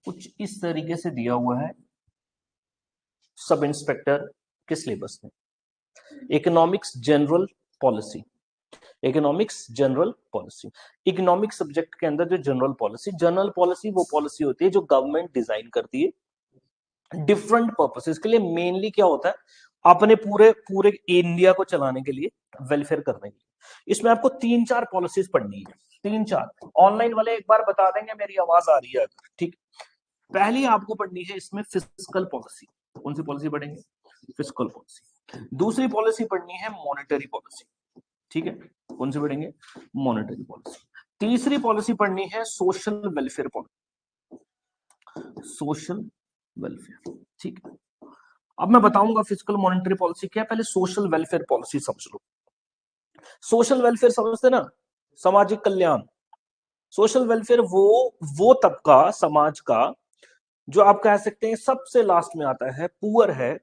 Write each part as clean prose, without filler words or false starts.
कुछ इस तरीके से दिया हुआ है सब इंस्पेक्टर के सिलेबस में। Economics general policy, economics general policy, economic subject के अंदर जो जनरल पॉलिसी वो पॉलिसी होती है जो गवर्नमेंट डिजाइन करती है डिफरेंट पर्पसेस के लिए। मेनली क्या होता है, अपने पूरे पूरे इंडिया को चलाने के लिए, वेलफेयर करने के लिए। इसमें आपको 3-4 पॉलिसीज पढ़नी है, 3-4। ऑनलाइन वाले एक बार बता देंगे, मेरी आवाज आ रही है ठीक। पहली आपको पढ़नी है इसमें फिस्कल पॉलिसी। कौन सी पॉलिसी पढ़ेंगे? Fiscal policy. दूसरी पॉलिसी पढ़नी है मॉनेटरी पॉलिसी, ठीक है, कौन सी पढ़ेंगे? Monetary policy. तीसरी पॉलिसी पढ़नी है social welfare policy, social welfare, ठीक है। अब मैं बताऊंगा फिजिकल मॉनेटरी पॉलिसी क्या है, पहले सोशल वेलफेयर पॉलिसी समझ लो। सोशल वेलफेयर समझते ना, सामाजिक कल्याण। सोशल वेलफेयर वो तबका समाज का जो आप कह सकते हैं सबसे लास्ट में आता है, पुअर है,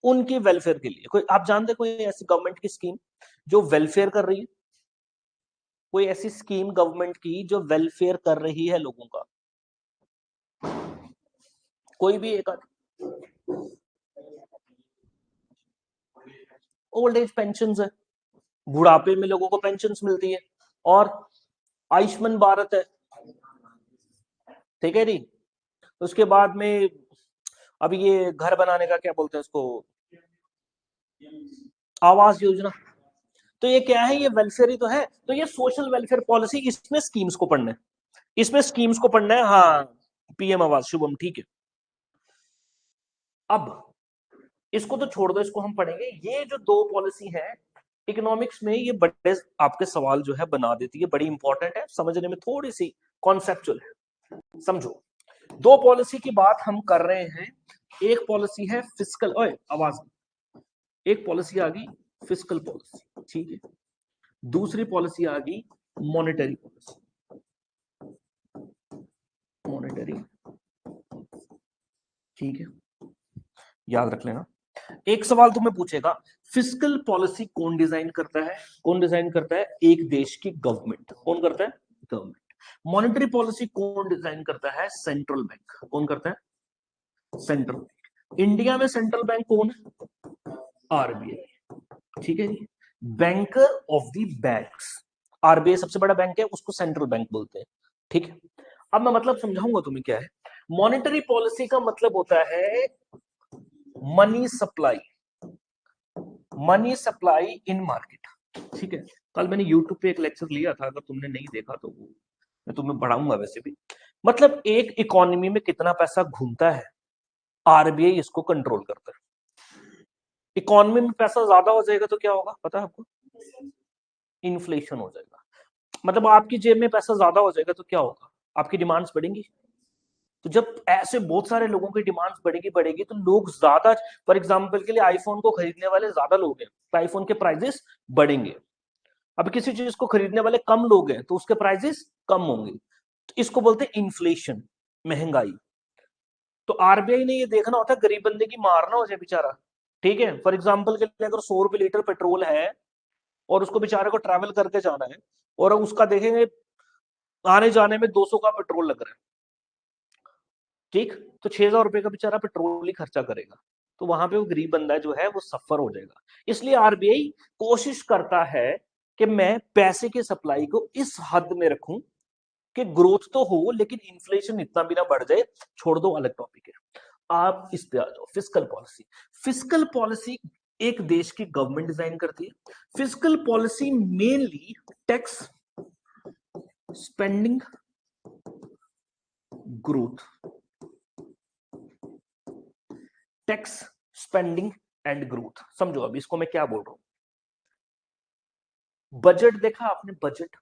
उनके वेलफेयर के लिए। कोई आप जानते कोई ऐसी गवर्नमेंट की स्कीम जो वेलफेयर कर रही है? कोई ऐसी स्कीम गवर्नमेंट की जो वेलफेयर कर रही है लोगों का? कोई भी एक ओल्ड एज पेंशन है, बुढ़ापे में लोगों को पेंशन मिलती है, और आयुष्मान भारत है, ठीक है जी। उसके बाद में अब ये घर बनाने का क्या बोलते हैं इसको, आवास योजना। तो ये क्या है, ये वेलफेयर ही तो है। तो ये सोशल वेलफेयर पॉलिसी, इसमें स्कीम्स को पढ़ना है, इसमें स्कीम्स को पढ़ना है। हाँ, पीएम आवास, शुभम, ठीक है। अब इसको तो छोड़ दो, इसको हम पढ़ेंगे। ये जो दो पॉलिसी है इकोनॉमिक्स में, ये बड़े आपके सवाल जो है बना देती है, बड़ी इंपॉर्टेंट है, समझने में थोड़ी सी कॉन्सेप्चुअल है, समझो। दो पॉलिसी की बात हम कर रहे हैं। एक पॉलिसी है फिस्कल, ओए आवाज, एक पॉलिसी आ गई फिस्कल पॉलिसी, ठीक है। दूसरी पॉलिसी आ गई मॉनेटरी पॉलिसी, मॉनेटरी, ठीक है, याद रख लेना। एक सवाल तुम्हें पूछेगा, फिस्कल पॉलिसी कौन डिजाइन करता है? कौन डिजाइन करता है? एक देश की गवर्नमेंट। कौन करता है? गवर्नमेंट। मॉनेटरी पॉलिसी कौन डिजाइन करता है? Central bank. कौन करता है? Central bank. इंडिया में सेंट्रल बैंक कौन है? आरबीआई, ठीक है जी। Banker of the banks, RBI सबसे बड़ा बैंक है, उसको सेंट्रल बैंक बोलते हैं, ठीक है। अब मैं मतलब समझाऊंगा तुम्हें क्या है। मॉनेटरी पॉलिसी का मतलब होता है money supply, money supply in market, ठीक है। कल मैंने यूट्यूब पे एक लेक्चर लिया था, अगर तुमने नहीं देखा तो वो मैं तुम्हें पढ़ाऊंगा वैसे भी। मतलब एक इकोनॉमी में कितना पैसा घूमता है, आरबीआई इसको कंट्रोल करता है। इकोनॉमी में पैसा ज्यादा हो जाएगा तो क्या होगा पता है आपको? इन्फ्लेशन हो जाएगा। मतलब आपकी जेब में पैसा ज्यादा हो जाएगा तो क्या होगा? आपकी डिमांड्स बढ़ेंगी। तो जब ऐसे बहुत सारे लोगों की डिमांड्स बढ़ेगी बढ़ेगी तो लोग ज्यादा, फॉर एग्जांपल के लिए आईफोन को खरीदने वाले ज्यादा लोग हैं तो आईफोन के प्राइसेस बढ़ेंगे। अब किसी चीज को खरीदने वाले कम लोग हैं तो उसके प्राइसेस कम होंगे। तो इसको बोलते हैं इन्फ्लेशन, महंगाई। तो आरबीआई ने ये देखना होता है गरीब बंदे की मार ना हो जाए बेचारा, ठीक है। फॉर एग्जाम्पल के लिए अगर 100 रुपए लीटर पेट्रोल है और उसको बेचारे को ट्रैवल करके जाना है, और उसका देखेंगे आने जाने में 200 का पेट्रोल लग रहा है, ठीक, तो 6,000 रुपए का बेचारा पेट्रोल ही खर्चा करेगा। तो वहां पे वो गरीब बंदा जो है वो सफर हो जाएगा। इसलिए आरबीआई कोशिश करता है कि मैं पैसे की सप्लाई को इस हद में रखूं कि ग्रोथ तो हो लेकिन इन्फ्लेशन इतना भी ना बढ़ जाए। छोड़ दो, अलग टॉपिक है। आप इस पे आ जाओ, फिस्कल पॉलिसी। फिस्कल पॉलिसी एक देश की गवर्नमेंट डिजाइन करती है। Fiscal policy mainly tax, spending, growth, tax, spending and growth. समझो अब इसको मैं क्या बोल रहा हूं। बजट देखा आपने? बजट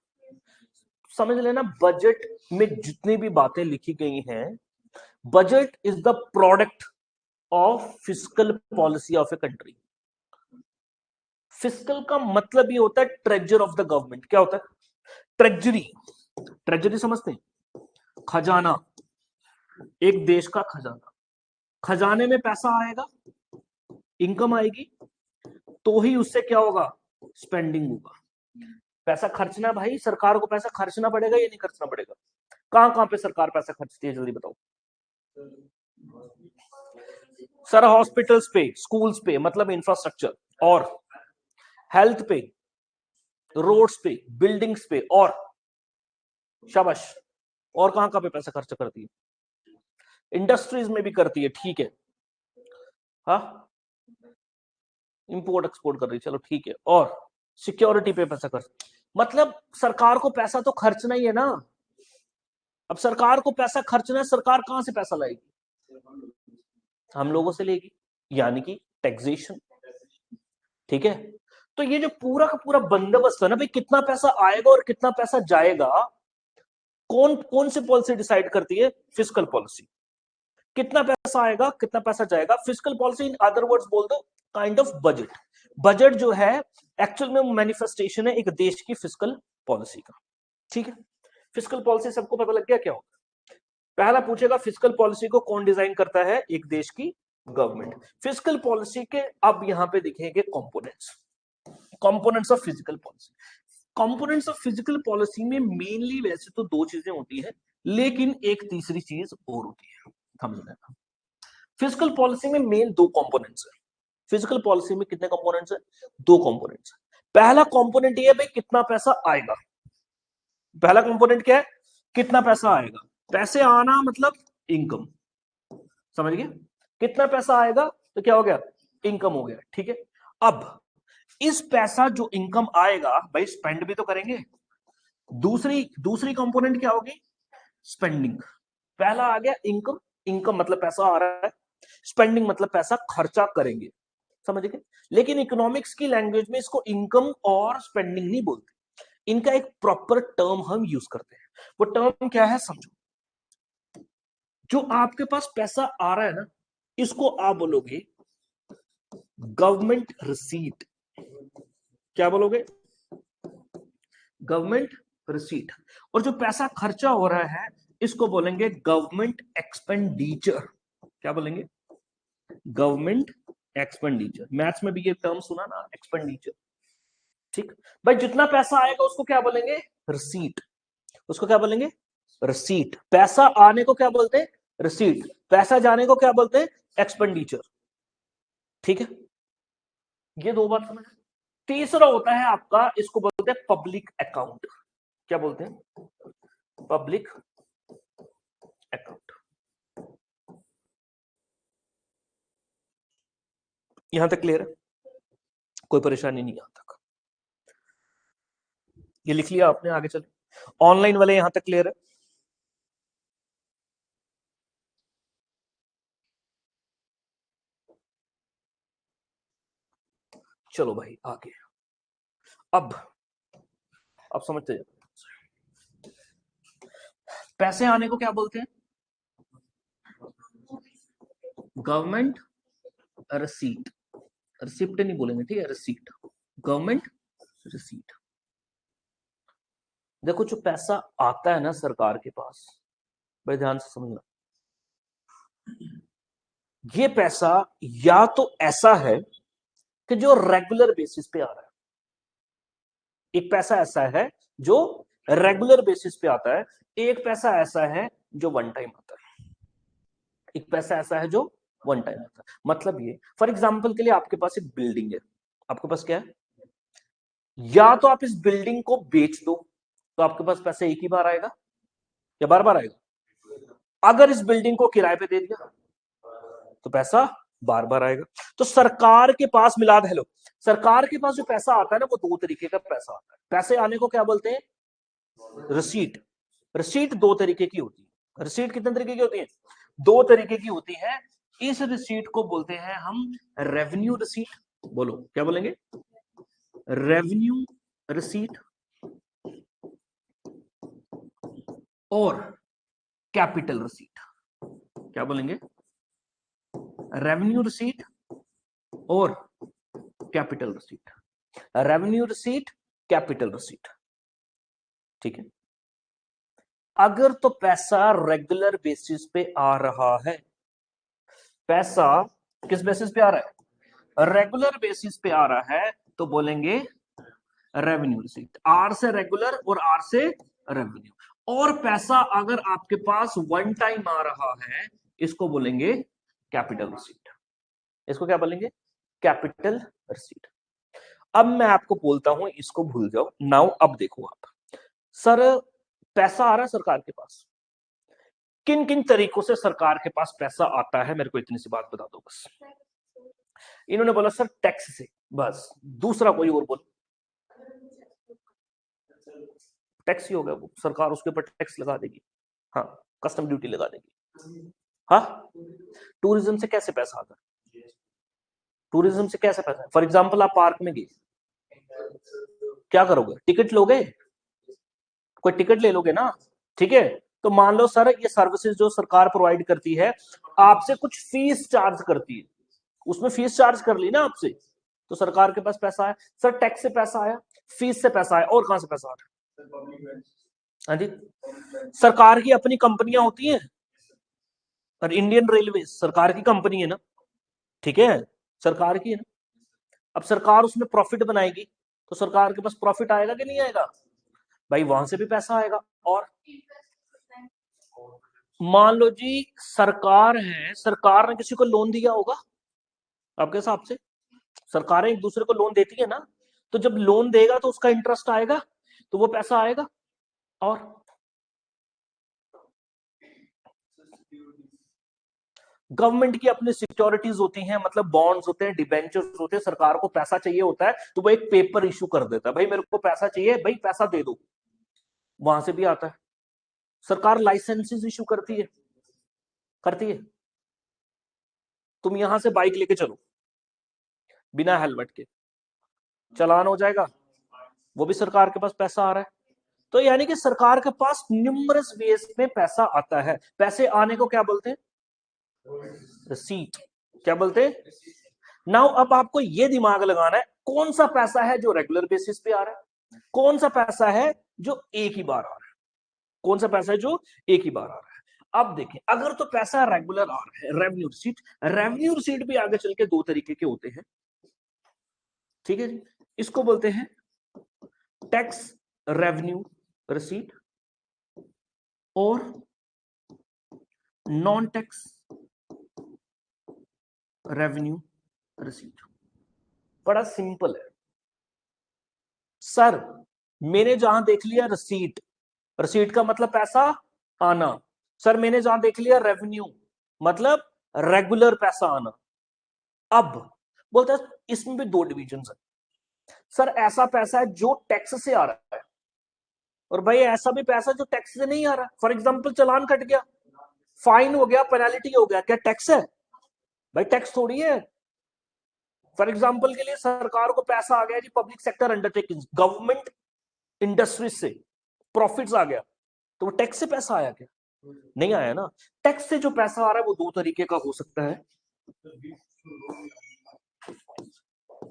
समझ लेना, बजट में जितनी भी बातें लिखी गई हैं, budget is the product of fiscal policy of a country. Fiscal का मतलब ये होता है ट्रेजर ऑफ द गवर्नमेंट। क्या होता है? ट्रेजरी। ट्रेजरी समझते हैं? खजाना, एक देश का खजाना। खजाने में पैसा आएगा, इनकम आएगी, तो ही उससे क्या होगा? स्पेंडिंग होगा। पैसा खर्चना, भाई सरकार को पैसा खर्चना पड़ेगा या नहीं खर्चना पड़ेगा? कहां कहां पे सरकार पैसा खर्चती है, जल्दी बताओ। सर हॉस्पिटल्स पे, स्कूल्स पे मतलब इंफ्रास्ट्रक्चर, और हेल्थ पे, रोड्स पे, बिल्डिंग्स पे, और शाबाश, और कहां पे पैसा खर्च करती है? इंडस्ट्रीज में भी करती है, ठीक है। हाँ, इंपोर्ट एक्सपोर्ट कर रही है, चलो ठीक है। और सिक्योरिटी पे पैसा खर्च, मतलब सरकार को पैसा तो खर्चना ही है ना। अब सरकार को पैसा खर्चना है, सरकार कहां से पैसा लाएगी? हम लोगों से लेगी, यानी कि टैक्सेशन, ठीक है। तो ये जो पूरा का पूरा बंदोबस्त है ना भाई, कितना पैसा आएगा और कितना पैसा जाएगा, कौन कौन सी पॉलिसी डिसाइड करती है? Fiscal policy. कितना पैसा आएगा, कितना पैसा जाएगा, fiscal policy, in other words बोल दो काइंड ऑफ बजट। बजट जो है एक्चुअल में मैनिफेस्टेशन है एक देश की फिस्कल पॉलिसी का, ठीक है। फिस्कल पॉलिसी सबको पता लग गया क्या होता है? पहला पूछेगा फिस्कल पॉलिसी को कौन डिजाइन करता है? एक देश की गवर्नमेंट। फिस्कल पॉलिसी के अब यहां पे दिखेंगे components, components of physical policy. Components of physical policy में मेनली वैसे तो दो चीजें होती है, लेकिन एक तीसरी चीज और होती है, समझ लेना। फिजिकल पॉलिसी में मेन दो कंपोनेंट्स है। फिजिकल पॉलिसी में कितने कंपोनेंट्स है? दो कंपोनेंट्स है। पहला कंपोनेंट ये है भाई कितना पैसा आएगा। पहला कंपोनेंट क्या है? कितना पैसा आएगा। पैसे आना मतलब इनकम, समझ गए? कितना पैसा आएगा तो क्या हो गया? इनकम हो गया, ठीक है। अब इस पैसा जो इनकम आएगा भाई स्पेंड भी तो करेंगे। दूसरी दूसरी कंपोनेंट क्या होगी? स्पेंडिंग। पहला आ गया इनकम, इनकम मतलब पैसा आ रहा है, स्पेंडिंग मतलब पैसा खर्चा करेंगे, समझ गए? लेकिन इकोनॉमिक्स की लैंग्वेज में इसको इनकम और स्पेंडिंग नहीं बोलते, इनका एक प्रॉपर टर्म हम यूज करते हैं। वो टर्म क्या है समझो। जो आपके पास पैसा आ रहा है ना, इसको आप बोलोगे गवर्नमेंट रिसीट। क्या बोलोगे? Government receipt. और जो पैसा खर्चा हो रहा है इसको बोलेंगे गवर्नमेंट एक्सपेंडिचर। क्या बोलेंगे? Government expenditure. मैथ्स में भी ये टर्म सुना ना, एक्सपेंडिचर, ठीक। भाई जितना पैसा आएगा उसको क्या बोलेंगे? रिसीट। उसको क्या बोलेंगे? रिसीट। पैसा आने को क्या बोलते हैं? रिसीट। पैसा जाने को क्या बोलते हैं? एक्सपेंडिचर, ठीक है। ये दो बात समझ। तीसरा होता है आपका, इसको बोलते हैं पब्लिक अकाउंट। क्या बोलते हैं? Public account. यहां तक क्लियर है? कोई परेशानी नहीं यहां तक? ये लिख लिया आपने, आगे चले। ऑनलाइन वाले यहां तक क्लियर है? चलो भाई आगे। अब समझते जाओ। पैसे आने को क्या बोलते हैं? Government receipt. रिसिप्ट नहीं बोलेंगे, ठीक है, रिसीट। Government receipt. देखो जो पैसा आता है ना सरकार के पास, भाई ध्यान से समझना, ये पैसा या तो ऐसा है कि जो रेगुलर बेसिस पे आ रहा है। एक पैसा ऐसा है जो रेगुलर बेसिस पे आता है, एक पैसा ऐसा है जो वन टाइम आता है। एक पैसा ऐसा है जो वन टाइम आता है, मतलब ये फॉर एग्जांपल के लिए आपके पास एक बिल्डिंग है, आपके पास क्या है? या तो आप इस बिल्डिंग को बेच दो तो आपके पास पैसा एक ही बार आएगा या बार बार आएगा। अगर इस बिल्डिंग को किराए पे दे दिया तो पैसा बार बार आएगा। तो सरकार के पास मिलाद, हेलो, सरकार के पास जो पैसा आता है ना वो दो तरीके का पैसा आता है। पैसे आने को क्या बोलते हैं? रिसीट। रिसीट दो तरीके की होती है। रिसीट कितने तरीके की होती है? दो तरीके की होती है। इस रिसीट को बोलते हैं हम रेवेन्यू रिसीट। बोलो क्या बोलेंगे? रेवेन्यू रिसीट और कैपिटल रिसीट। क्या बोलेंगे? रेवेन्यू रिसीट और capital receipt. Revenue receipt, capital receipt, ठीक है। अगर तो पैसा रेगुलर बेसिस पे आ रहा है, पैसा किस बेसिस पे आ रहा है? रेगुलर बेसिस पे आ रहा है, तो बोलेंगे रेवेन्यू रिसीट। आर से रेगुलर और आर से रेवेन्यू। और पैसा अगर आपके पास वन टाइम आ रहा है, इसको बोलेंगे कैपिटल रिसीट। इसको क्या बोलेंगे? Capital receipt. अब मैं आपको बोलता हूं, इसको भूल जाओ। नाउ अब देखो आप, सर पैसा आ रहा है सरकार के पास, किन किन तरीकों से सरकार के पास पैसा आता है, मेरे को इतनी सी बात बता दो बस। इन्होंने बोला सर टैक्स से, बस दूसरा कोई और बोलो। टैक्स ही होगा वो, सरकार उसके ऊपर टैक्स लगा देगी, हाँ कस्टम ड्यूटी लगा देगी। हाँ, टूरिज्म से कैसे पैसा आता है? टूरिज्म से कैसे पैसा? फॉर एग्जाम्पल आप पार्क में गए, क्या करोगे? टिकट लोगे? कोई टिकट ले लोगे ना, ठीक है। तो मान लो सर ये सर्विसेज जो सरकार प्रोवाइड करती है, आपसे कुछ फीस चार्ज करती है, उसमें फीस चार्ज कर ली ना आपसे, तो सरकार के पास पैसा है। सर टैक्स से पैसा आया, फीस से पैसा आया, और कहां से पैसा आ रहा है? हाँ जी, सरकार की अपनी कंपनियां होती हैं, और इंडियन रेलवे सरकार की कंपनी है ना, ठीक है, सरकार की है ना। अब सरकार उसमें प्रॉफिट बनाएगी, तो सरकार के पास प्रॉफिट आएगा कि नहीं आएगा? भाई वहां से भी पैसा आएगा। और मान लो जी सरकार है, सरकार ने किसी को लोन दिया होगा, आपके हिसाब से सरकारें एक दूसरे को लोन देती है ना, तो जब लोन देगा तो उसका इंटरेस्ट आएगा, तो वो पैसा आएगा। और गवर्नमेंट की अपनी सिक्योरिटीज होती हैं, मतलब बॉन्ड्स होते हैं, डिबेंचर्स होते हैं, सरकार को पैसा चाहिए होता है तो वो एक पेपर इशू कर देता है, भाई मेरे को पैसा चाहिए, भाई पैसा दे दो, वहां से भी आता है। सरकार लाइसेंसेस इशू करती है, करती है। तुम यहां से बाइक लेके चलो बिना हेलमेट के, चालान हो जाएगा, वो भी सरकार के पास पैसा आ रहा है। तो यानी कि सरकार के पास न्यूमरस वेज में पैसा आता है। पैसे आने को क्या बोलते हैं? रिसीट। क्या बोलते हैं? नाउ अब आपको ये दिमाग लगाना है, कौन सा पैसा है जो रेगुलर बेसिस पे आ रहा है, कौन सा पैसा है जो एक ही बार आ रहा है, कौन सा पैसा है जो एक ही बार आ रहा है। अब देखें, अगर तो पैसा रेगुलर आ रहा है, रेवेन्यू रिसीट, रेवेन्यू रिसीट भी आगे चल के दो तरीके के होते हैं, ठीक है जी। इसको बोलते हैं टैक्स रेवेन्यू रिसीट और नॉन टैक्स रेवेन्यू रिसीट। बड़ा सिंपल है सर, मैंने जहां देख लिया रिसीट, रिसीट का मतलब पैसा आना। सर मैंने जहां देख लिया रेवेन्यू, मतलब रेगुलर पैसा आना। अब बोलता है इसमें भी दो डिविजन है सर, ऐसा पैसा है जो टैक्स से आ रहा है, और भाई ऐसा भी पैसा जो टैक्स से नहीं आ रहा। फॉर एग्जाम्पल चालान कट गया, फाइन हो गया, पेनल्टी हो गया, क्या टैक्स है? भाई टैक्स थोड़ी है। फॉर एग्जाम्पल के लिए सरकार को पैसा आ गया जी public sector undertaking, government industries से प्रॉफिट्स आ गया, तो वो टैक्स से पैसा आया क्या? नहीं आया ना। टैक्स से जो पैसा आ रहा है वो दो तरीके का हो सकता है,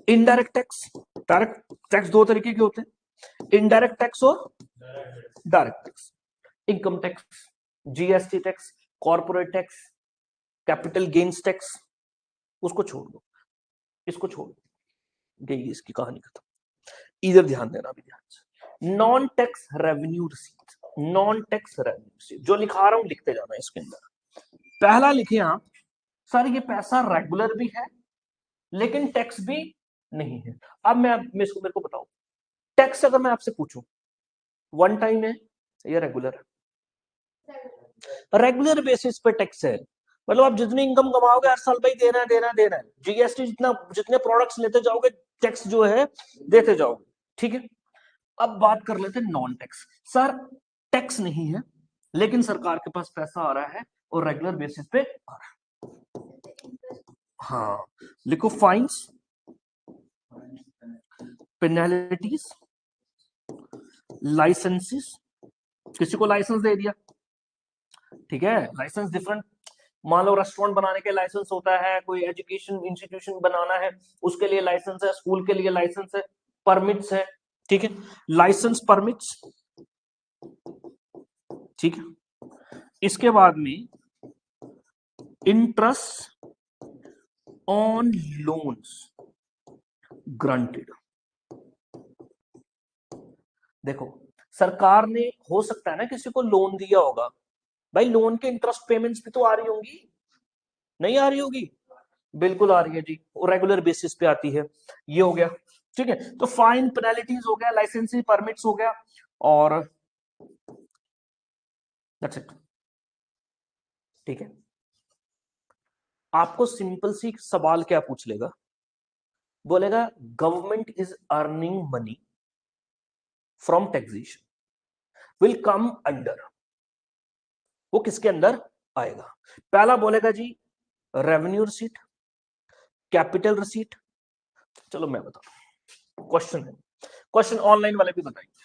इनडायरेक्ट टैक्स, डायरेक्ट टैक्स दो तरीके के होते हैं, इनडायरेक्ट टैक्स और direct tax. Income tax, GST tax, corporate tax, capital gains tax, उसको छोड़ दो, इसको छोड़ दो, यही इसकी कहानी खत्म। इधर ध्यान देना भी, ध्यान से। Non tax revenue receipt, non tax revenue receipt जो लिखा रहा हूं लिखते जाना इसके अंदर। पहला लिखे आप, सर ये पैसा रेगुलर भी है लेकिन टैक्स भी नहीं है। अब मेरे को बताओ, टैक्स अगर मैं आपसे पूछूं वन टाइम है या रेगुलर है? रेगुलर बेसिस पे टैक्स है, मतलब आप जितनी इनकम कमाओगे हर साल भाई देना है, देना है, देना है। जीएसटी जितना, जितने प्रोडक्ट्स लेते जाओगे टैक्स जो है देते जाओगे, ठीक है। अब बात कर लेते हैं नॉन टैक्स। सर टैक्स नहीं है लेकिन सरकार के पास पैसा आ रहा है और रेगुलर बेसिस पे आ रहा है। हाँ, लिखो फाइन्स, पेनल्टीज, लाइसेंसेस, किसी को लाइसेंस दे दिया, ठीक है, लाइसेंस डिफरेंट, मान लो रेस्टोरेंट बनाने के लाइसेंस होता है, कोई एजुकेशन इंस्टीट्यूशन बनाना है उसके लिए लाइसेंस है, स्कूल के लिए लाइसेंस है, परमिट्स है, ठीक है, लाइसेंस परमिट्स, ठीक है। इसके बाद में इंटरेस्ट ऑन लोन्स ग्रांटेड। देखो सरकार ने हो सकता है ना किसी को लोन दिया होगा, भाई लोन के इंटरेस्ट पेमेंट्स भी तो आ रही होंगी, नहीं आ रही होगी? बिल्कुल आ रही है जी, रेगुलर बेसिस पे आती है। ये हो गया, ठीक है। तो फाइन, पेनल्टीज हो गया, लाइसेंसिंग परमिट्स हो गया, और दैट्स इट। ठीक है, आपको सिंपल सी सवाल क्या पूछ लेगा, बोलेगा government is earning money from taxation will come under, वो किसके अंदर आएगा? पहला बोलेगा जी रेवेन्यू रिसीट, कैपिटल रिसीट। चलो मैं बताता हूं, क्वेश्चन है, क्वेश्चन ऑनलाइन वाले भी बताएंगे।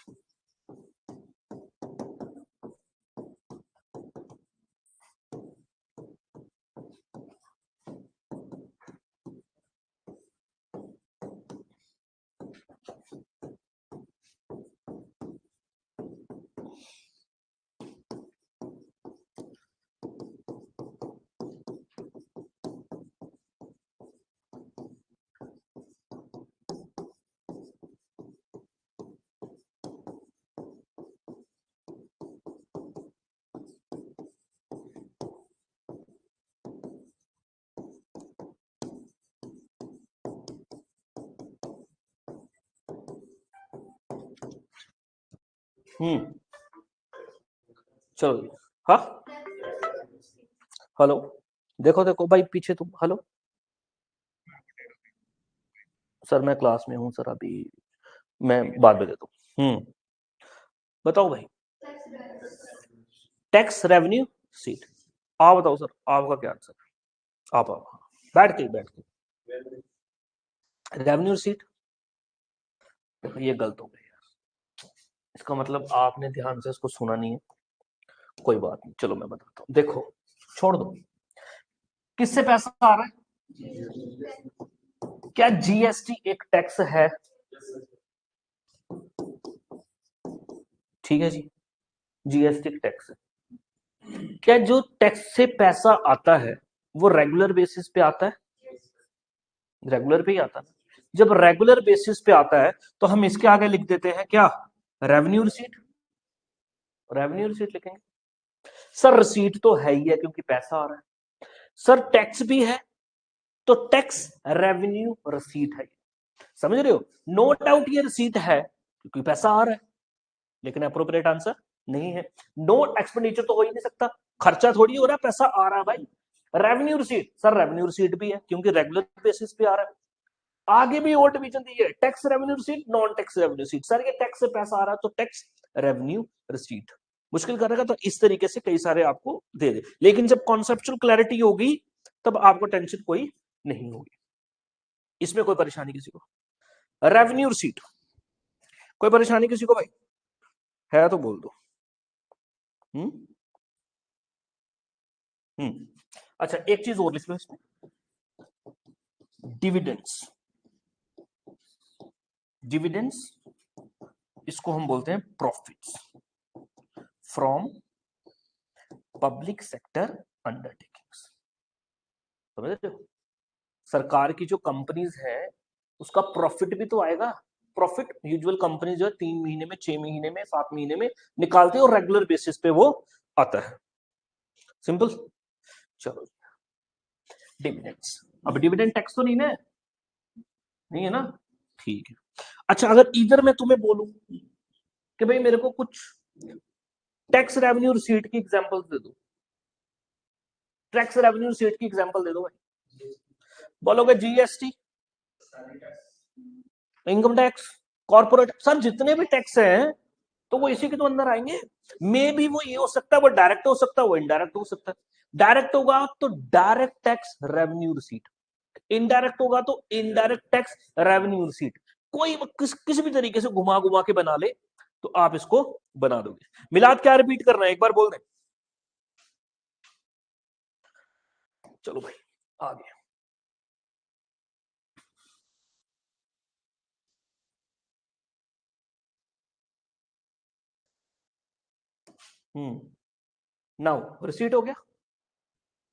चलो, हाँ, हेलो, देखो देखो भाई पीछे तुम, हेलो सर मैं क्लास में हूँ सर अभी, मैं बाद में देता हूँ। बताओ भाई, टैक्स रेवेन्यू सीट, आप बताओ सर आपका क्या आंसर? आप बैठ के बैठ के, रेवेन्यू सीट, ये गलत हो गई यार, इसका मतलब आपने ध्यान से इसको सुना नहीं है। कोई बात नहीं, चलो मैं बताता हूँ, देखो छोड़ दो, किससे पैसा आ रहा है? क्या जीएसटी एक टैक्स है? ठीक है जी, जीएसटी एक टैक्स है। क्या जो टैक्स से पैसा आता है वो रेगुलर बेसिस पे आता है? रेगुलर पे ही आता है। जब रेगुलर बेसिस पे आता है तो हम इसके आगे लिख देते हैं क्या, रेवेन्यू रिसीट, रेवेन्यू रिसीट लिखेंगे। सर रिसीट तो है ही है क्योंकि पैसा आ रहा है। सर टैक्स भी है, तो टैक्स रेवेन्यू रिसीट है, समझ रहे हो? नो डाउट ये रिसीट है क्योंकि पैसा आ रहा है, लेकिन अप्रोप्रिएट आंसर नहीं है। नो एक्सपेंडिचर तो हो ही नहीं सकता, खर्चा थोड़ी हो रहा है, पैसा आ रहा है भाई। Revenue receipt, sir revenue receipt भी है क्योंकि रेगुलर बेसिस पे आ रहा है। आगे भी और डिवीजन दी है, tax revenue receipt, non tax revenue receipt. Sir ये टैक्स से पैसा आ रहा है तो टैक्स रेवेन्यू रिसीट। मुश्किल करेगा तो इस तरीके से कई सारे आपको दे दे, लेकिन जब कॉन्सेप्चुअल क्लैरिटी होगी तब आपको टेंशन कोई नहीं होगी। इसमें कोई परेशानी किसी को? रेवेन्यू रिसीट कोई परेशानी किसी को भाई? है तो बोल दो। हम्म अच्छा एक चीज और लिख लो इसमें, डिविडेंड्स, डिविडेंड्स इसको हम बोलते हैं profits from public sector undertakings, समझ रहे हो? सरकार की जो कंपनीज है उसका प्रॉफिट भी तो आएगा। प्रॉफिट यूजुअल कंपनी जो है 3 महीने में, 6 महीने में, 7 महीने में निकालती है और रेगुलर बेसिस पे वो आता है। सिंपल। चलो डिविडेंड्स, अब डिविडेंड टैक्स तो नहीं ना, नहीं है ना? ठीक है। अच्छा अगर इधर मैं तुम्हें बोलूं कि भाई मेरे को कुछ टैक्स रेवेन्यू रिसीट की एग्जांपल्स दे दो, टैक्स रेवेन्यू रिसीट की एग्जांपल दे दो भाई, बोलोगे GST, income tax, corporate, sir जितने भी टैक्स हैं तो वो इसी के तो अंदर आएंगे। मे भी वो ये हो सकता है, वो डायरेक्ट हो सकता है, वो इनडायरेक्ट हो सकता है। डायरेक्ट होगा तो direct tax revenue receipt, indirect होगा तो इनडायरेक्ट टैक्स रेवेन्यू रिसीट। कोई किसी भी तरीके से घुमा घुमा के बना ले तो आप इसको बना दोगे। मिलाद क्या रिपीट करना है एक बार बोल दें? चलो भाई आगे। नाउ रिसीट हो गया,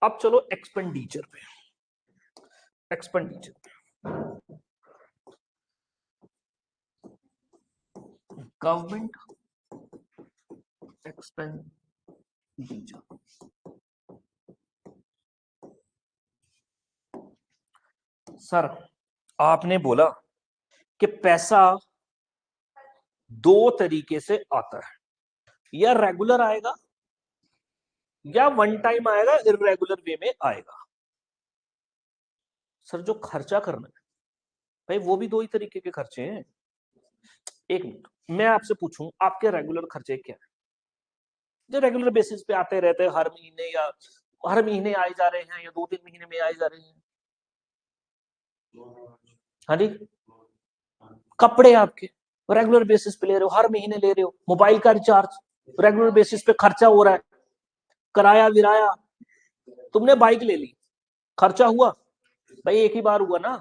अब चलो एक्सपेंडिचर पे, एक्सपेंडिचर गवर्नमेंट एक्सपेंडिचर, सर आपने बोला कि पैसा दो तरीके से आता है, या रेगुलर आएगा या वन टाइम आएगा, इरेगुलर वे में आएगा। सर जो खर्चा करना है भाई वो भी दो ही तरीके के खर्चे हैं। एक मिनट, मैं आपसे पूछूं आपके रेगुलर खर्चे क्या है, जो रेगुलर बेसिस पे आते रहते हैं हर महीने, या हर महीने आए जा रहे हैं, या 2-3 महीने में आए जा रहे हैं। हाँ जी, कपड़े आपके रेगुलर बेसिस पे ले रहे हो, हर महीने ले रहे हो। मोबाइल का रिचार्ज रेगुलर बेसिस पे खर्चा हो रहा है। किराया विराया, तुमने बाइक ले ली, खर्चा हुआ भाई, एक ही बार हुआ ना।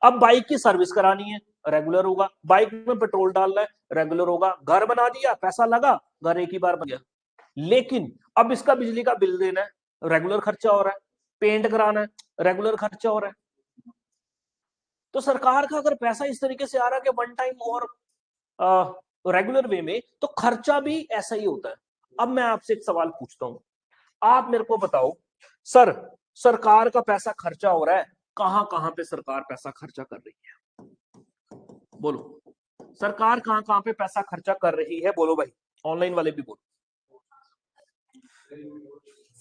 अब बाइक की सर्विस करानी है, रेगुलर होगा। बाइक में पेट्रोल डालना है, रेगुलर होगा। घर बना दिया, पैसा लगा, घर एक ही बार बन गया। लेकिन अब इसका बिजली का बिल देना है, रेगुलर खर्चा हो रहा है। पेंट कराना है, रेगुलर खर्चा हो रहा है। तो सरकार का अगर पैसा इस तरीके से आ रहा है कि वन टाइम और रेगुलर वे में, तो खर्चा भी ऐसा ही होता है। अब मैं आपसे एक सवाल पूछता हूं, आप मेरे को बताओ सर, सरकार का पैसा खर्चा हो रहा है, कहां कहां पे सरकार पैसा खर्चा कर रही है? बोलो, सरकार कहां कहां पे पैसा खर्चा कर रही है? बोलो भाई, ऑनलाइन वाले भी बोलो।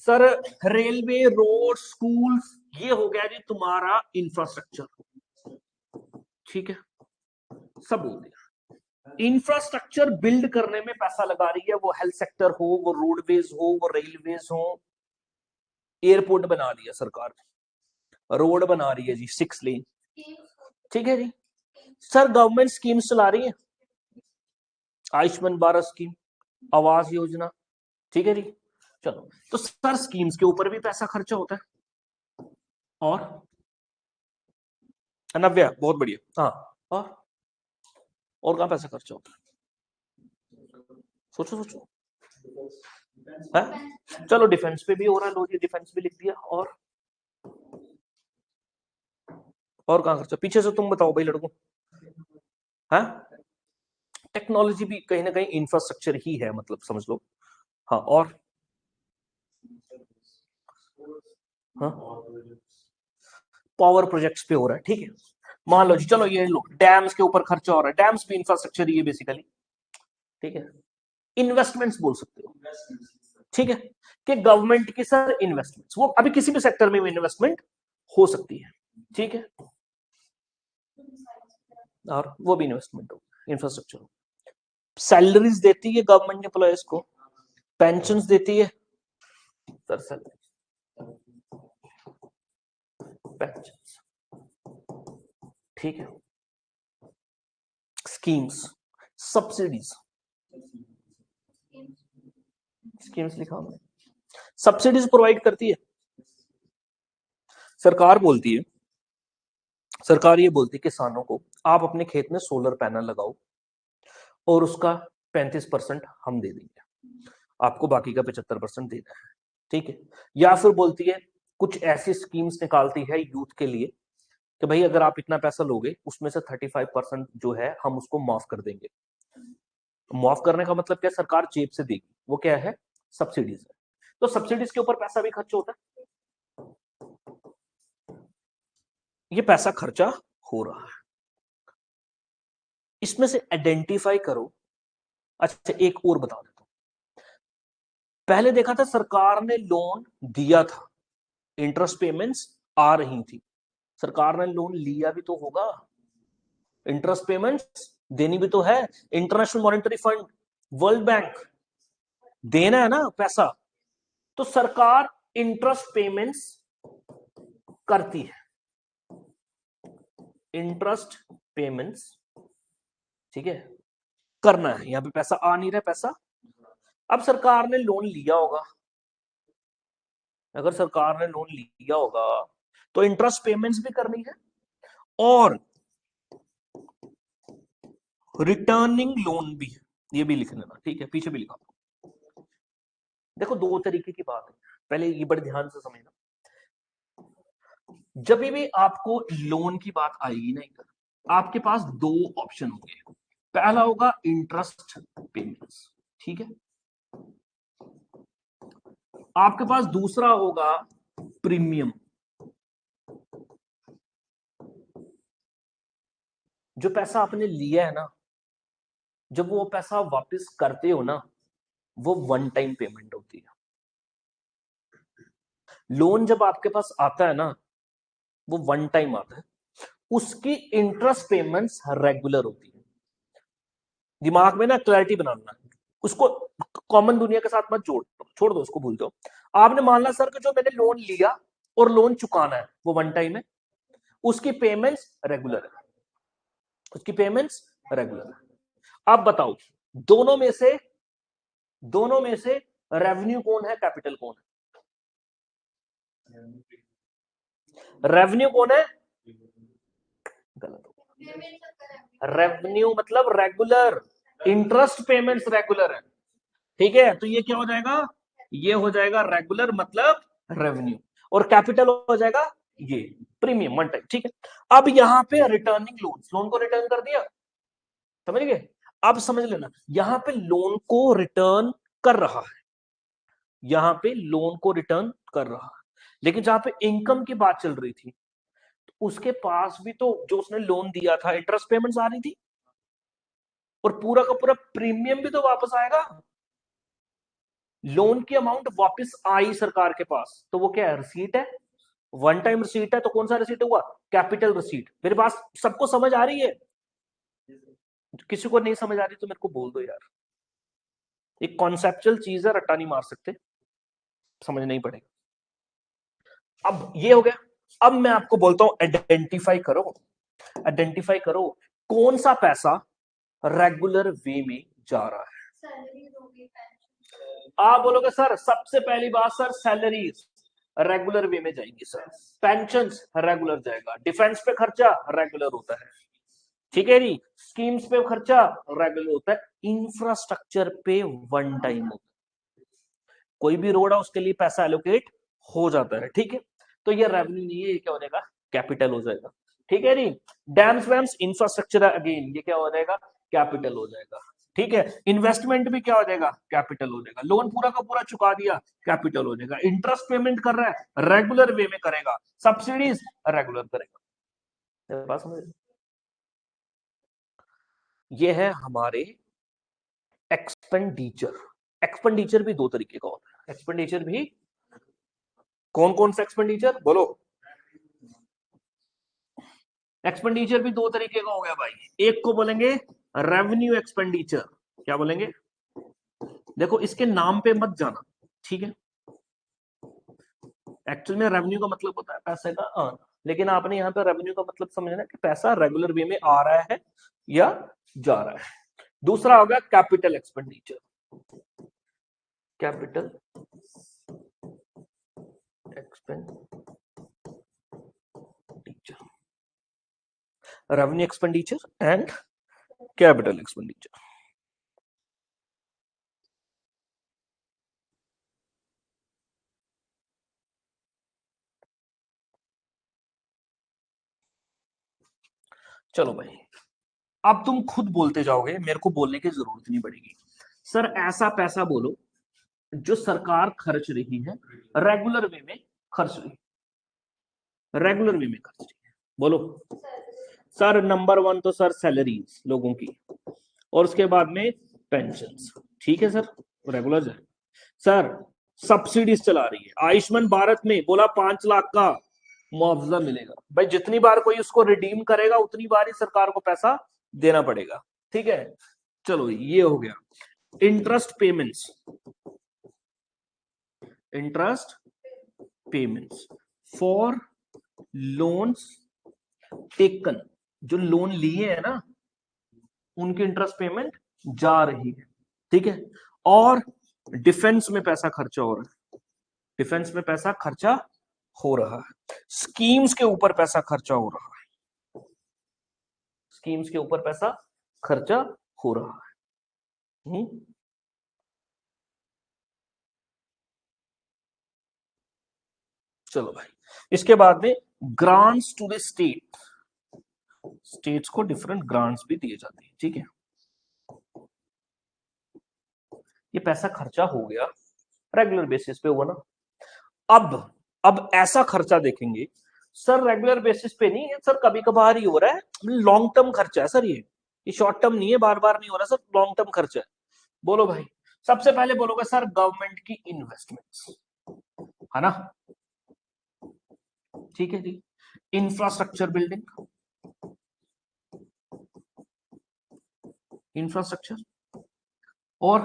सर रेलवे, रोड, स्कूल, ये हो गया जी तुम्हारा इंफ्रास्ट्रक्चर, ठीक है, सब बोल दिया। इंफ्रास्ट्रक्चर बिल्ड करने में पैसा लगा रही है, वो हेल्थ सेक्टर हो, वो रोडवेज हो, वो रेलवेज हो। एयरपोर्ट बना दिया सरकार, रोड बना रही है जी 6 लेन, ठीक है जी। सर गवर्नमेंट स्कीम्स चला रही है, आयुष्मान भारत स्कीम, आवास योजना, ठीक है जी। चलो, तो सर स्कीम्स के ऊपर भी पैसा खर्चा होता है। और नव्या बहुत बढ़िया, हाँ, और कहां पैसा खर्चा होता है? सोचो सोचो, है? चलो डिफेंस पे भी हो रहा है, लो जी डिफेंस भी लिख दिया। और कहां खर्चा, पीछे से तुम बताओ भाई लड़कों। हाँ, टेक्नोलॉजी भी कहीं ना कहीं इंफ्रास्ट्रक्चर ही है, मतलब समझ लो। हाँ, और हाँ, पावर प्रोजेक्ट्स पे हो रहा है, ठीक है। मान लो जी, चलो ये लो, डैम्स के ऊपर खर्चा हो रहा है, डैम्स भी इंफ्रास्ट्रक्चर ही है बेसिकली, ठीक है। इन्वेस्टमेंट्स बोल सकते हो, ठीक है, कि गवर्नमेंट की सर इन्वेस्टमेंट्स, वो अभी किसी भी सेक्टर में इन्वेस्टमेंट हो सकती है, ठीक है, और वो भी इन्वेस्टमेंट हो, इंफ्रास्ट्रक्चर। सैलरीज देती है गवर्नमेंट एम्प्लॉयज को, पेंशन देती है सर, सैलरी, पेंशन, ठीक है। स्कीम्स, सब्सिडीज, स्कीम्स लिखा हमने, सब्सिडीज प्रोवाइड करती है सरकार। बोलती है सरकार, ये बोलती है किसानों को आप अपने खेत में सोलर पैनल लगाओ और उसका 35% हम दे देंगे, आपको बाकी का 75% देना है, ठीक है। या फिर बोलती है कुछ ऐसी स्कीम्स निकालती है यूथ के लिए कि भाई अगर आप इतना पैसा लोगे उसमें से 35% जो है हम उसको माफ कर देंगे। माफ करने का मतलब क्या, सरकार जेब से देगी, वो क्या है, सब्सिडीज है। तो सब्सिडीज के ऊपर पैसा भी खर्च होता है, ये पैसा खर्चा हो रहा है। इसमें से आइडेंटिफाई करो। अच्छा एक और बता देता हूं, पहले देखा था सरकार ने लोन दिया था, इंटरेस्ट पेमेंट्स आ रही थी, सरकार ने लोन लिया भी तो होगा, इंटरेस्ट पेमेंट्स देनी भी तो है। International monetary fund, world bank, देना है ना पैसा, तो सरकार इंटरेस्ट पेमेंट्स करती है, इंटरेस्ट पेमेंट्स, ठीक है, करना है। यहां पे पैसा आ नहीं रहा, पैसा, अब सरकार ने लोन लिया होगा, अगर सरकार ने लोन लिया होगा तो इंटरेस्ट पेमेंट्स भी करनी है, और रिटर्निंग लोन भी, ये भी लिख लेना, ठीक है, पीछे भी लिखा। देखो दो तरीके की बात है, पहले ये बड़े ध्यान से समझना। जब भी आपको लोन की बात आएगी ना इधर, आपके पास दो ऑप्शन होंगे, पहला होगा इंटरेस्ट पेमेंट्स, ठीक है, आपके पास दूसरा होगा प्रीमियम, जो पैसा आपने लिया है ना, जब वो पैसा वापस करते हो ना, वो वन टाइम पेमेंट होती है। लोन जब आपके पास आता है ना, वो वन टाइम आता है, उसकी इंटरेस्ट पेमेंट्स रेगुलर होती है। दिमाग में ना क्लैरिटी बनाना, उसको कॉमन दुनिया के साथ मत जोड़, छोड़ दो उसको, भूल जाओ। आपने मान ला सर कि जो मैंने लोन लिया और लोन चुकाना है वो वन टाइम है, उसकी पेमेंट्स रेगुलर है, उसकी पेमेंट्स रेगुलर है। अब बताओ, दोनों में से दोनों में से रेवेन्यू कौन है, कैपिटल कौन है? रेवेन्यू कौन है? गलत। रेवेन्यू मतलब रेगुलर, इंटरेस्ट पेमेंट्स रेगुलर है। ठीक है, तो ये क्या हो जाएगा? ये हो जाएगा रेगुलर मतलब रेवेन्यू, और कैपिटल हो जाएगा ये प्रीमियम वन टाइम। ठीक है, अब यहां पे रिटर्निंग लोन, लोन को रिटर्न कर दिया, समझ गए? अब समझ लेना, यहां पे लोन को रिटर्न कर रहा है, यहां पे लोन को रिटर्न कर रहा है, लेकिन जहां पे इनकम की बात चल रही थी, तो उसके पास भी तो जो उसने लोन दिया था इंटरेस्ट पेमेंट्स आ रही थी, और पूरा का पूरा प्रीमियम भी तो वापस आएगा। लोन की अमाउंट वापस आई सरकार के पास, तो वो क्या है? रिसीट है, वन टाइम रिसीट है। तो कौन सा रिसीट हुआ? Capital receipt. मेरे पास सबको समझ आ रही है? किसी को नहीं समझ आ रही तो मेरे को बोल दो यार, एक कॉन्सेप्चुअल चीज है, रट्टा नहीं मार सकते, समझ नहीं पड़ेगा। अब ये हो गया, अब मैं आपको बोलता हूं आइडेंटिफाई करो, आइडेंटिफाई करो कौन सा पैसा रेगुलर वे में जा रहा है। आप बोलोगे सर सबसे पहली बात सर सैलरीज रेगुलर वे में जाएंगी सर, पेंशन रेगुलर जाएगा, डिफेंस पे खर्चा रेगुलर होता है, ठीक है जी, स्कीम्स पे खर्चा रेगुलर होता है, इंफ्रास्ट्रक्चर पे वन टाइम होता है, कोई भी रोड है उसके लिए पैसा एलोकेट हो जाता है, ठीक है। तो ये रेवेन्यू नहीं है, ये क्या हो जाएगा? कैपिटल हो जाएगा, ठीक है जी। डैम्स वैम्स इंफ्रास्ट्रक्चर अगेन, ये क्या हो जाएगा? कैपिटल हो जाएगा, ठीक है। इन्वेस्टमेंट भी क्या हो जाएगा? कैपिटल हो जाएगा। लोन पूरा का पूरा चुका दिया, कैपिटल हो जाएगा। इंटरेस्ट पेमेंट कर रहा है, रेगुलर वे में करेगा, सब्सिडीज रेगुलर करेगा। बात समझ? ये है हमारे एक्सपेंडिचर। एक्सपेंडिचर भी दो तरीके का होता है, एक्सपेंडिचर भी कौन कौन सा एक्सपेंडिचर बोलो? एक्सपेंडिचर भी दो तरीके का हो गया भाई, एक को बोलेंगे रेवेन्यू एक्सपेंडिचर। क्या बोलेंगे? देखो इसके नाम पे मत जाना, ठीक है, एक्चुअल में रेवेन्यू का मतलब होता है पैसे का अर्न, लेकिन आपने यहाँ पे रेवेन्यू का मतलब समझना कि पैसा रेगुलर वे में आ रहा है या जा रहा है। दूसरा होगा capital expenditure, capital expenditure, revenue expenditure and capital expenditure. चलो भाई, अब तुम खुद बोलते जाओगे, मेरे को बोलने की जरूरत नहीं पड़ेगी। सर ऐसा पैसा बोलो जो सरकार खर्च रही है, रेगुलर वे में खर्च रही है, रेगुलर वे में खर्च रही है, बोलो। सर नंबर वन तो सर सैलरीज लोगों की, और उसके बाद में पेंशन, ठीक है सर, रेगुलर जाए। सर सब्सिडीज चला रही है, आयुष्मान भारत में बोला 5 लाख का मुआवजा मिलेगा, भाई जितनी बार कोई उसको रिडीम करेगा उतनी बार ही सरकार को पैसा देना पड़ेगा, ठीक है। चलो ये हो गया। Interest payments, interest payments for loans taken, जो लोन लिए है ना उनकी इंटरेस्ट पेमेंट जा रही है, ठीक है। और डिफेंस में पैसा खर्चा हो रहा है, डिफेंस में पैसा खर्चा हो रहा है, स्कीम्स के ऊपर पैसा खर्चा हो रहा है, स्कीम्स के ऊपर पैसा खर्चा हो रहा है। चलो भाई, इसके बाद में grants to the state, states को डिफरेंट ग्रांट्स भी दिए जाते हैं, ठीक है। ये पैसा खर्चा हो गया, रेगुलर बेसिस पे हुआ ना। अब ऐसा खर्चा देखेंगे सर रेगुलर बेसिस पे नहीं है सर, कभी कभार ही हो रहा है, लॉन्ग टर्म खर्चा है सर, ये शॉर्ट टर्म नहीं है, बार बार नहीं हो रहा सर, लॉन्ग टर्म खर्चा है। बोलो भाई, सबसे पहले बोलोगे सर गवर्नमेंट की इन्वेस्टमेंट्स, है ना, ठीक है जी। इंफ्रास्ट्रक्चर बिल्डिंग, इंफ्रास्ट्रक्चर, और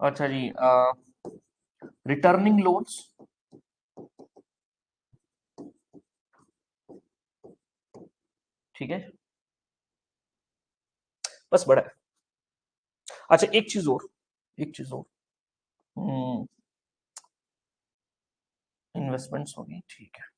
अच्छा जी रिटर्निंग लोन्स, ठीक है, बस बड़ा है। अच्छा एक चीज और, एक चीज और, इन्वेस्टमेंट्स होगी, ठीक है।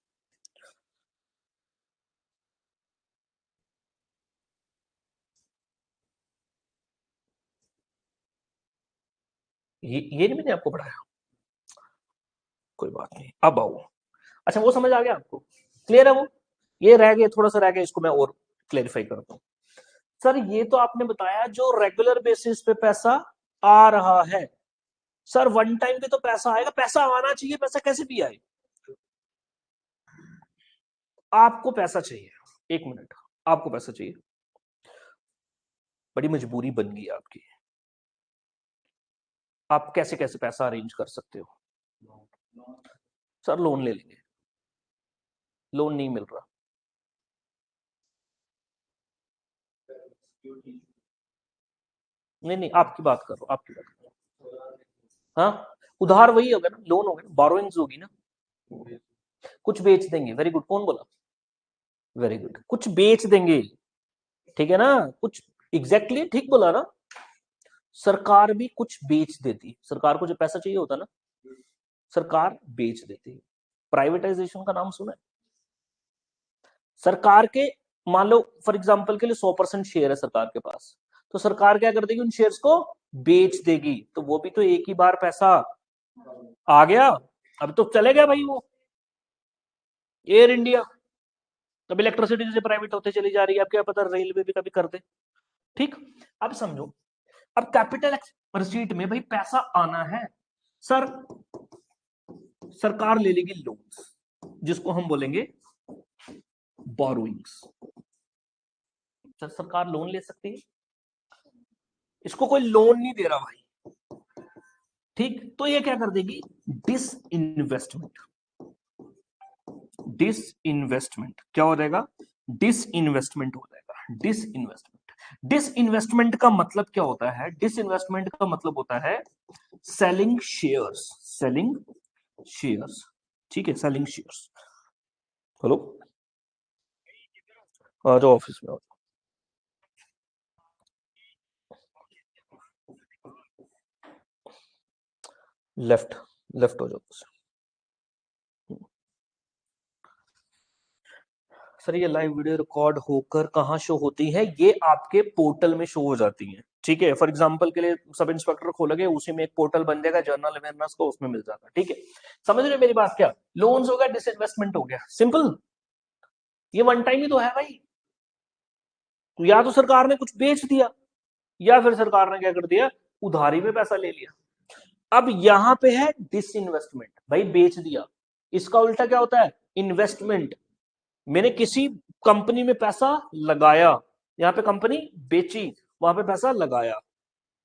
ये नहीं मैंने आपको पढ़ाया, कोई बात नहीं, अब आओ। अच्छा वो समझ आ गया आपको, क्लियर है वो, ये रह गया थोड़ा सा रह गया, इसको मैं और क्लेरिफाई करता हूँ। सर ये तो आपने बताया जो रेगुलर बेसिस पे पैसा आ रहा है, सर वन टाइम पे तो पैसा आएगा, पैसा आना चाहिए, पैसा कैसे भी आए, आपको पैसा चाहिए, एक मिनट, आपको पैसा चाहिए, बड़ी मजबूरी बन गई आपकी, आप कैसे कैसे पैसा अरेंज कर सकते हो, सर लोन ले लेंगे, लोन नहीं मिल रहा, नहीं नहीं आपकी बात करो, आपकी बात करो, हाँ उधार वही होगा ना, लोन होगा ना, बोरोइंग्स होगी ना, कुछ बेच देंगे, वेरी गुड, कौन बोला, वेरी गुड, कुछ बेच देंगे, ठीक है ना, कुछ, एग्जैक्टली exactly, ठीक बोला ना, सरकार भी कुछ बेच देती, सरकार को जो पैसा चाहिए होता ना, सरकार बेच देती, प्राइवेटाइजेशन का नाम सुना है, सरकार के, मान लो फॉर एग्जांपल के लिए 100% शेयर है सरकार के पास, तो सरकार क्या कर देगी, उन शेयर्स को बेच देगी, तो वो भी तो एक ही बार पैसा आ गया, अब तो चले गया भाई वो, एयर इंडिया, अब इलेक्ट्रिसिटी जैसे प्राइवेट होते चली जा रही है, अब क्या पता रेलवे भी कभी कर दे, ठीक। अब समझो, अब कैपिटल रिसीट में भाई पैसा आना है, सर सरकार ले लेगी लोन्स, जिसको हम बोलेंगे बोरोइंग्स, सर सरकार लोन ले सकती है, इसको कोई लोन नहीं दे रहा भाई, ठीक, तो ये क्या कर देगी, डिस इन्वेस्टमेंट, डिस इन्वेस्टमेंट क्या हो जाएगा, डिस इन्वेस्टमेंट हो जाएगा, डिस इन्वेस्टमेंट, डिस इन्वेस्टमेंट का मतलब क्या होता है, डिस इन्वेस्टमेंट का मतलब होता है सेलिंग शेयर्स, सेलिंग शेयर्स, ठीक है, सेलिंग शेयर्स, हेलो आ जाओ ऑफिस में, लेफ्ट, लेफ्ट हो जाओ, सर ये लाइव वीडियो रिकॉर्ड होकर कहाँ शो होती है, ये आपके पोर्टल में शो हो जाती है, ठीक है, फॉर एग्जांपल के लिए सब इंस्पेक्टर खोलोगे, उसी में एक पोर्टल बन जाएगा जर्नल अवेयरनेस का, उसमें मिल जाएगा, ठीक है, समझ रहे मेरी बात, क्या लोन्स हो गया, डिसइन्वेस्टमेंट हो गया, सिंपल, ये वन टाइम ही तो है भाई, तो या तो सरकार ने कुछ बेच दिया, या फिर सरकार ने क्या कर दिया, उधारी में पैसा ले लिया, अब यहां पे है डिसइन्वेस्टमेंट, भाई बेच दिया, इसका उल्टा क्या होता है, इन्वेस्टमेंट, मैंने किसी कंपनी में पैसा लगाया, यहां पे कंपनी बेची, वहां पे पैसा लगाया,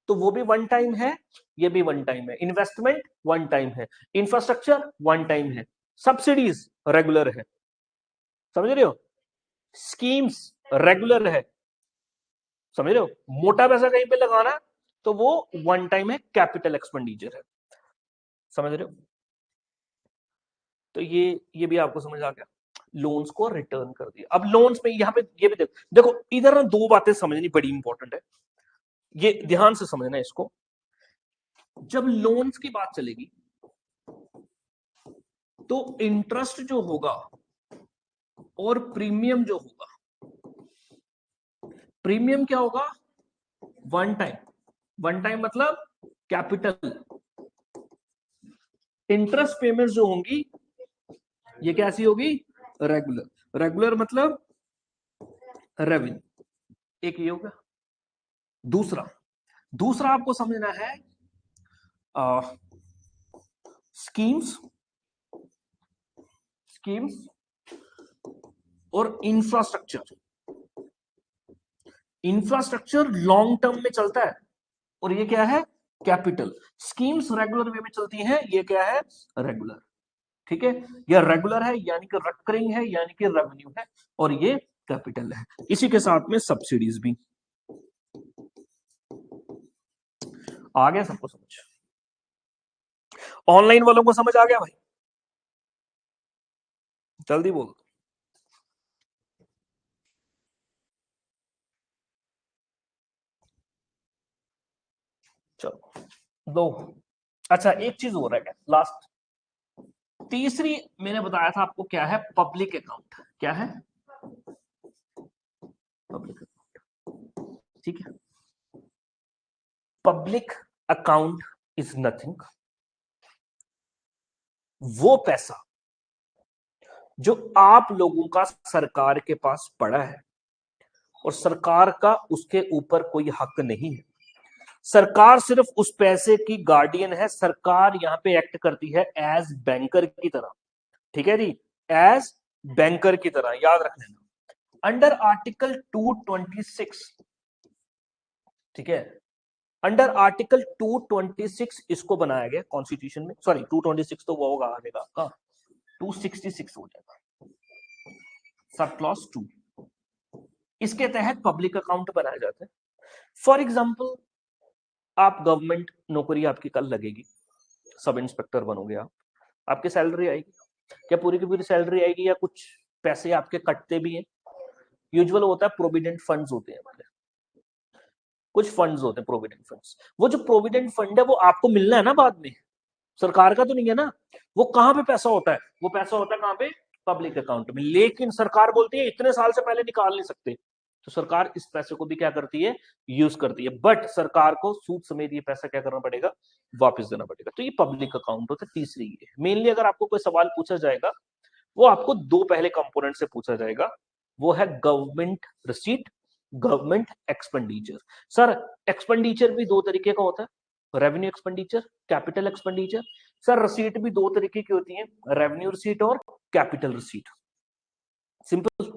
तो वो भी वन टाइम है, ये भी वन टाइम है, इन्वेस्टमेंट वन टाइम है, इंफ्रास्ट्रक्चर वन टाइम है, सब्सिडीज रेगुलर है, समझ रहे हो, स्कीम्स रेगुलर है, समझ रहे हो, मोटा पैसा कहीं पे लगाना तो वो वन टाइम है, कैपिटल एक्सपेंडिचर है, समझ रहे हो, तो ये भी आपको समझ आ गया, लोन्स को रिटर्न कर दिया, अब लोन्स में यहां पे ये भी देखो, देखो इधर ना दो बातें समझनी बड़ी इंपॉर्टेंट है, ये ध्यान से समझना इसको, जब लोन्स की बात चलेगी तो इंटरेस्ट जो होगा और प्रीमियम जो होगा, प्रीमियम क्या होगा, वन टाइम, वन टाइम मतलब कैपिटल, इंटरेस्ट पेमेंट जो होंगी ये कैसी होगी, रेगुलर, रेगुलर मतलब रेवेन्यू, एक ये होगा, दूसरा, दूसरा आपको समझना है स्कीम्स, स्कीम्स और इंफ्रास्ट्रक्चर। इंफ्रास्ट्रक्चर लॉन्ग टर्म में चलता है और ये क्या है, कैपिटल। स्कीम्स रेगुलर वे में चलती हैं, ये क्या है, रेगुलर। ठीक है, ये रेगुलर है यानी कि रिकरिंग है यानी कि रेवेन्यू है, और ये कैपिटल है। इसी के साथ में सब्सिडीज भी। आ गया सबको समझ? ऑनलाइन वालों को समझ आ गया भाई? जल्दी बोल। चलो दो। अच्छा एक चीज हो रहा है, लास्ट तीसरी मैंने बताया था आपको, क्या है, पब्लिक अकाउंट। क्या है, पब्लिक अकाउंट। ठीक है, पब्लिक अकाउंट इज नथिंग, वो पैसा जो आप लोगों का सरकार के पास पड़ा है और सरकार का उसके ऊपर कोई हक नहीं है। सरकार सिर्फ उस पैसे की गार्डियन है, सरकार यहां पे एक्ट करती है एज बैंकर की तरह। ठीक है जी, एज बैंकर की तरह, याद रख लेना। अंडर आर्टिकल 226, ठीक है, अंडर आर्टिकल 226 इसको बनाया गया कॉन्स्टिट्यूशन में। सॉरी 226 तो वो होगा आगे का 266 हो जाएगा, सब क्लॉज 2। इसके तहत पब्लिक अकाउंट बनाए जाते हैं। फॉर एग्जाम्पल, आप गवर्नमेंट नौकरी आपकी कल लगेगी, सब इंस्पेक्टर बनोगे आप, आपकी सैलरी आएगी। क्या पूरी की पूरी सैलरी आएगी या कुछ पैसे आपके कटते भी हैं? यूजुअल होता है प्रोविडेंट फंड्स होते हैं हमारे, कुछ फंड्स होते हैं प्रोविडेंट फंड्स। वो जो प्रोविडेंट फंड है वो आपको मिलना है ना बाद में, सरकार का तो नहीं है ना। वो कहां पे पैसा होता है, वो पैसा होता है कहां पे, पब्लिक अकाउंट में। लेकिन सरकार बोलती है इतने साल से पहले निकाल नहीं सकते, तो सरकार इस पैसे को भी क्या करती है, यूज करती है। बट सरकार को सूद समेत ये पैसा क्या करना पड़ेगा, वापस देना पड़ेगा। तो ये पब्लिक अकाउंट होता है। तीसरी ये मेनली अगर आपको कोई सवाल पूछा जाएगा, वो आपको दो पहले कंपोनेंट से पूछा जाएगा, वो है government receipt, government expenditure. Sir expenditure भी दो तरीके का होता है, revenue expenditure, capital expenditure. Sir receipt भी दो तरीके की होती है, रेवेन्यू रिसीट और capital receipt. Simple.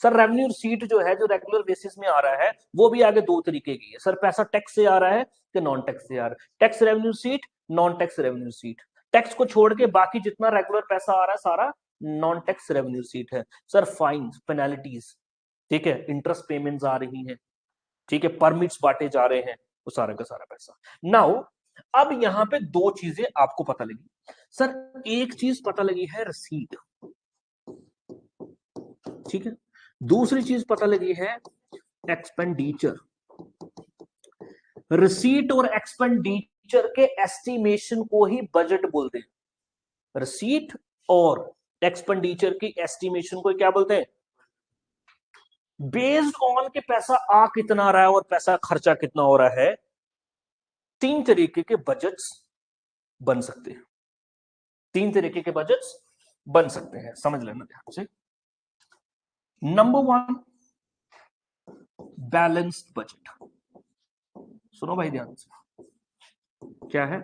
Sir revenue receipt जो है, जो रेगुलर बेसिस में आ रहा है, वो भी आगे दो तरीके की है। सर पैसा टैक्स से आ रहा है कि नॉन टैक्स से आ रहा है, tax revenue receipt, non tax revenue receipt. Tax को छोड़ के बाकी जितना रेगुलर पैसा आ रहा है सारा नॉन टैक्स रेवेन्यू रिसीट है। सर फाइन, पेनल्टीज, ठीक है, इंटरेस्ट पेमेंट्स आ रही हैं, ठीक है, परमिट्स बांटे जा रहे हैं, वो सारा का सारा पैसा। नाउ अब यहां पे दो चीजें आपको पता लगी। सर एक चीज पता लगी है रसीद, ठीक है, दूसरी चीज पता लगी है एक्सपेंडिचर। रिसीट और एक्सपेंडिचर के एस्टिमेशन को ही बजट बोलते हैं। रिसीट और एक्सपेंडिचर की एस्टिमेशन को क्या बोलते हैं, बेस्ड ऑन के पैसा आ कितना रहा है और पैसा खर्चा कितना हो रहा है। तीन तरीके के बजट्स बन सकते हैं, तीन तरीके के बजट्स बन सकते हैं, समझ लेना ध्यान से। Number one, balanced budget. सुनो भाई ध्यान से, क्या है,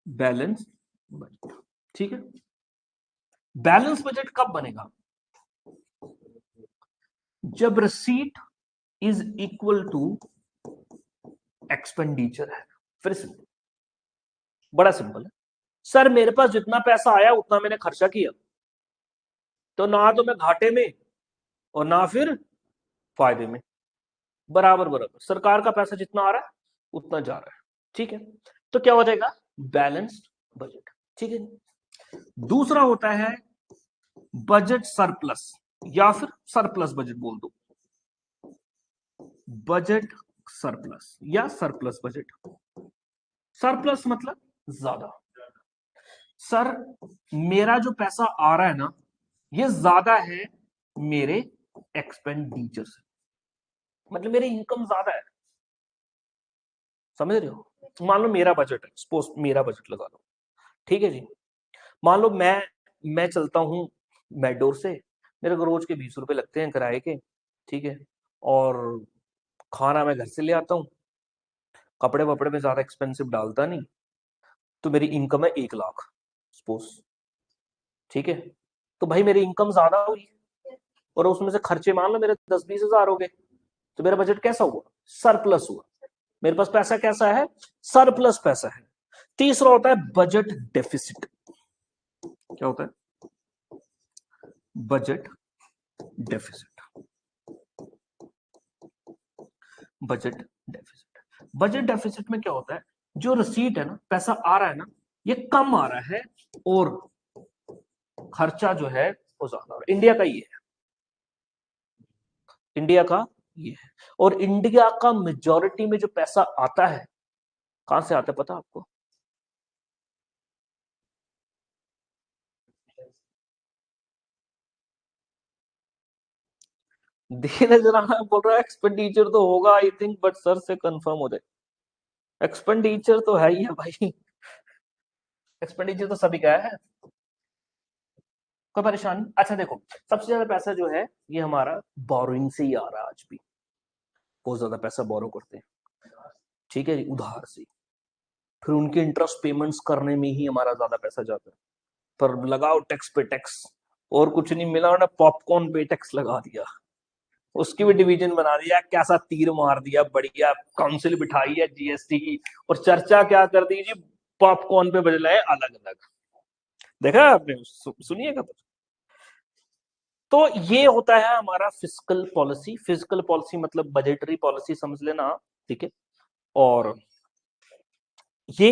बैलेंस बजट। ठीक है, बैलेंस बजट कब बनेगा, जब receipt is equal to expenditure है। फिर सिंपल, बड़ा सिंपल है। सर मेरे पास जितना पैसा आया उतना मैंने खर्चा किया, तो ना तो मैं घाटे में और ना फिर फायदे में, बराबर बराबर। सरकार का पैसा जितना आ रहा है उतना जा रहा है, ठीक है। तो क्या हो जाएगा, बैलेंस्ड बजट। ठीक है, दूसरा होता है बजट सरप्लस, या फिर सरप्लस बजट बोल दो, बजट सरप्लस या सरप्लस बजट। सरप्लस मतलब ज्यादा। सर मेरा जो पैसा आ रहा है ना, ये ज्यादा है मेरे एक्सपेंडिचर से, मतलब मेरी इनकम ज्यादा है, समझ रहे हो। मान लो मेरा बजट है, सपोज मेरा बजट लगा लो, ठीक है जी। मान लो मैं चलता हूँ मेडोर से, मेरे को रोज के 20 रुपए लगते हैं किराए के, ठीक है, और खाना मैं घर से ले आता हूँ, कपड़े वपड़े में ज्यादा एक्सपेंसिव डालता नहीं, तो मेरी इनकम है 1 लाख सपोज, ठीक है। तो भाई मेरी इनकम ज्यादा हुई और उसमें से खर्चे मान लो मेरे 10-20 हजार हो गए, तो मेरा बजट कैसा हुआ? सरप्लस हुआ। मेरे पास पैसा कैसा है? सरप्लस पैसा है। तीसरा होता है बजट डेफिसिट। क्या होता है? Budget deficit. Budget deficit. Budget deficit में क्या होता है? जो रिसीट है ना, पैसा आ रहा है ना, ये कम आ रहा है और खर्चा जो है वो ज्यादा आ रहा है। इंडिया का ये है, इंडिया का ये है। और इंडिया का मेजॉरिटी में जो पैसा आता है, कहां से आता है पता आपको? धीरज राणा बोल रहा है एक्सपेंडिचर तो होगा आई थिंक, बट सर से कंफर्म हो जाए। एक्सपेंडिचर तो है ही है भाई, एक्सपेंडिचर तो सभी का है, कोई परेशानी। अच्छा देखो, सबसे ज्यादा पैसा जो है ये हमारा बोरोइंग से ही आ रहा है आज भी। बहुत ज्यादा पैसा बोरो करते हैं, ठीक है जी, उधार से। फिर उनके इंटरेस्ट पेमेंट्स करने में ही हमारा ज्यादा पैसा जाता है। पर लगाओ टैक्स पे टैक्स, और कुछ नहीं मिला, उन्होंने पॉपकॉर्न पे टैक्स लगा दिया, उसकी भी डिवीजन बना दिया, कैसा तीर मार दिया, बढ़िया काउंसिल बिठाई है जीएसटी की, और चर्चा क्या कर दी जी, पॉपकॉर्न पे बदला है अलग अलग। देखा आपने? सुनिएगा तो। तो ये होता है हमारा फिजिकल पॉलिसी। फिजिकल पॉलिसी मतलब बजटरी पॉलिसी समझ लेना आप, ठीक है। और ये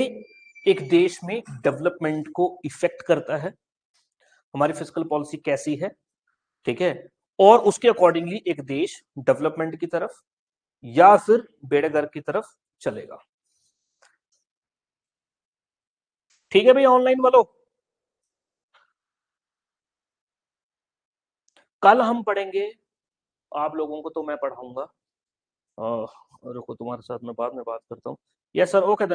एक देश में डेवलपमेंट को इफेक्ट करता है, हमारी फिजिकल पॉलिसी कैसी है, ठीक है। और उसके अकॉर्डिंगली एक देश डेवलपमेंट की तरफ या फिर बेड़ेगर की तरफ चलेगा। ठीक है भैया ऑनलाइन वालों, कल हम पढ़ेंगे, आप लोगों को तो मैं पढ़ाऊंगा। रुको, तुम्हारे साथ मैं बाद में बात करता हूँ। Yes sir, okay.